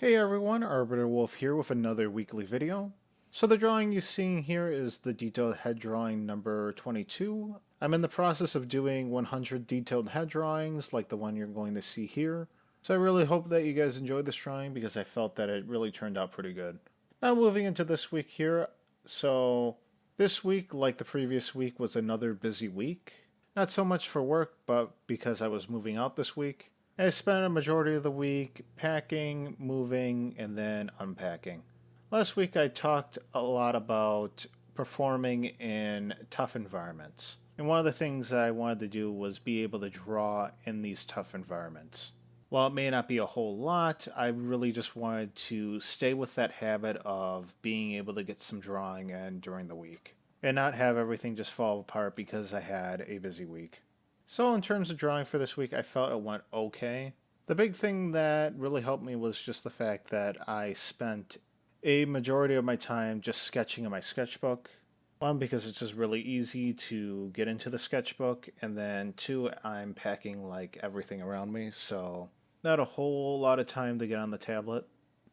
Hey everyone, Arbiter Wolf here with another weekly video. So the drawing you're seeing here is the detailed head drawing number 22. I'm in the process of doing 100 detailed head drawings like the one you're going to see here. So I really hope that you guys enjoyed this drawing because I felt that it really turned out pretty good. Now moving into this week here. So this week, like the previous week, was another busy week. Not so much for work, but because I was moving out this week. I spent a majority of the week packing, moving, and then unpacking. Last week I talked a lot about performing in tough environments. And one of the things that I wanted to do was be able to draw in these tough environments. While it may not be a whole lot, I really just wanted to stay with that habit of being able to get some drawing in during the week and not have everything just fall apart because I had a busy week. So in terms of drawing for this week, I felt it went okay. The big thing that really helped me was just the fact that I spent a majority of my time just sketching in my sketchbook. One, because it's just really easy to get into the sketchbook, and then two, I'm packing like everything around me, so not a whole lot of time to get on the tablet.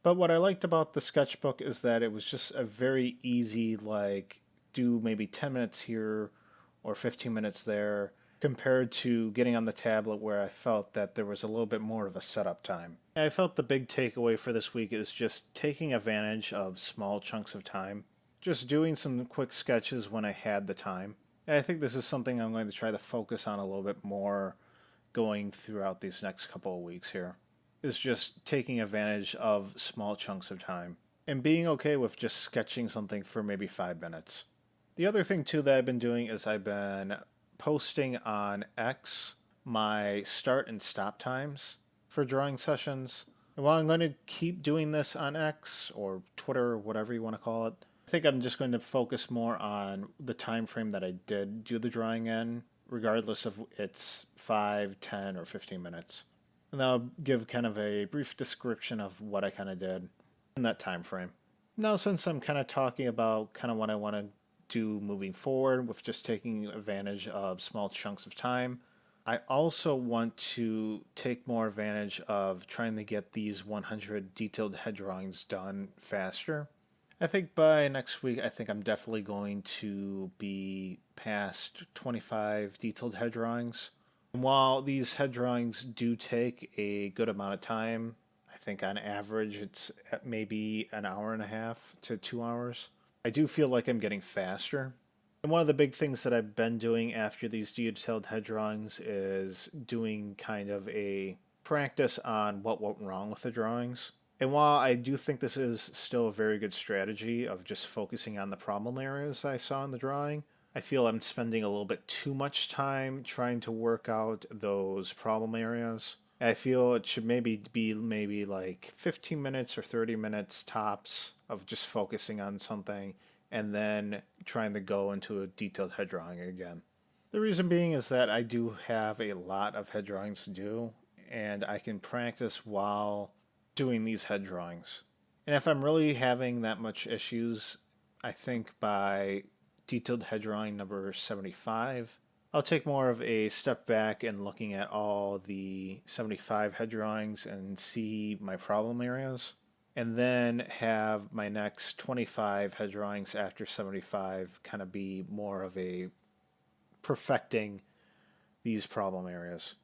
But what I liked about the sketchbook is that it was just a very easy, like, do maybe 10 minutes here or 15 minutes there, compared to getting on the tablet where I felt that there was a little bit more of a setup time. I felt the big takeaway for this week is just taking advantage of small chunks of time, just doing some quick sketches when I had the time. And I think this is something I'm going to try to focus on a little bit more going throughout these next couple of weeks here, is just taking advantage of small chunks of time and being okay with just sketching something for maybe 5 minutes. The other thing too that I've been doing is I've been posting on X my start and stop times for drawing sessions. And while I'm going to keep doing this on X or Twitter or whatever you want to call it, I think I'm just going to focus more on the time frame that I did do the drawing in, regardless of it's 5, 10, or 15 minutes. And I'll give kind of a brief description of what I kind of did in that time frame. Now, since I'm kind of talking about kind of what I want to do moving forward with just taking advantage of small chunks of time, I also want to take more advantage of trying to get these 100 detailed head drawings done faster. I think by next week, I think I'm definitely going to be past 25 detailed head drawings. And while these head drawings do take a good amount of time, I think on average it's at maybe an hour and a half to 2 hours. I do feel like I'm getting faster. And one of the big things that I've been doing after these detailed head drawings is doing kind of a practice on what went wrong with the drawings. And while I do think this is still a very good strategy of just focusing on the problem areas I saw in the drawing, I feel I'm spending a little bit too much time trying to work out those problem areas. I feel it should maybe be like 15 minutes or 30 minutes tops of just focusing on something and then trying to go into a detailed head drawing again. The reason being is that I do have a lot of head drawings to do, and I can practice while doing these head drawings. And if I'm really having that much issues, I think by detailed head drawing number 75, I'll take more of a step back and looking at all the 75 head drawings and see my problem areas, and then have my next 25 head drawings after 75 kind of be more of a perfecting these problem areas.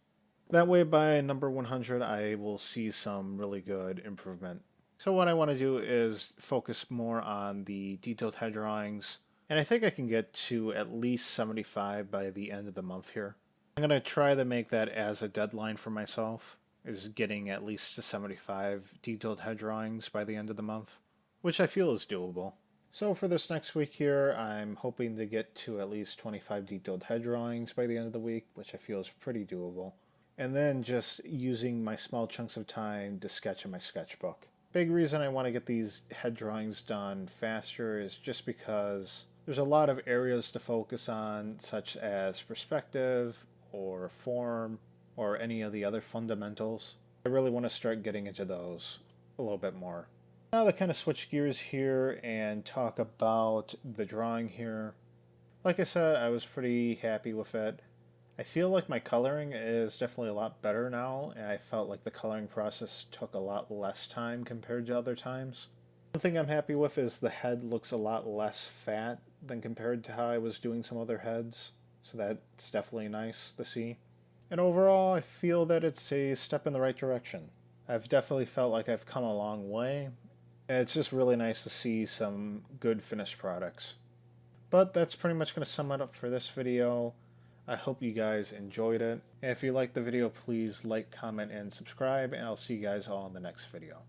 That way by number 100 I will see some really good improvement. So what I want to do is focus more on the detailed head drawings, and I think I can get to at least 75 by the end of the month here. I'm going to try to make that as a deadline for myself, is getting at least to 75 detailed head drawings by the end of the month, which I feel is doable. So for this next week here, I'm hoping to get to at least 25 detailed head drawings by the end of the week, which I feel is pretty doable. And then just using my small chunks of time to sketch in my sketchbook. Big reason I want to get these head drawings done faster is just because there's a lot of areas to focus on, such as perspective or form or any of the other fundamentals. I really want to start getting into those a little bit more. Now to kind of switch gears here and talk about the drawing here. Like I said, I was pretty happy with it. I feel like my coloring is definitely a lot better now, and I felt like the coloring process took a lot less time compared to other times. One thing I'm happy with is the head looks a lot less fat than compared to how I was doing some other heads, so that's definitely nice to see. And overall, I feel that it's a step in the right direction. I've definitely felt like I've come a long way. It's just really nice to see some good finished products. But that's pretty much going to sum it up for this video. I hope you guys enjoyed it. And if you liked the video, please like, comment, and subscribe, and I'll see you guys all in the next video.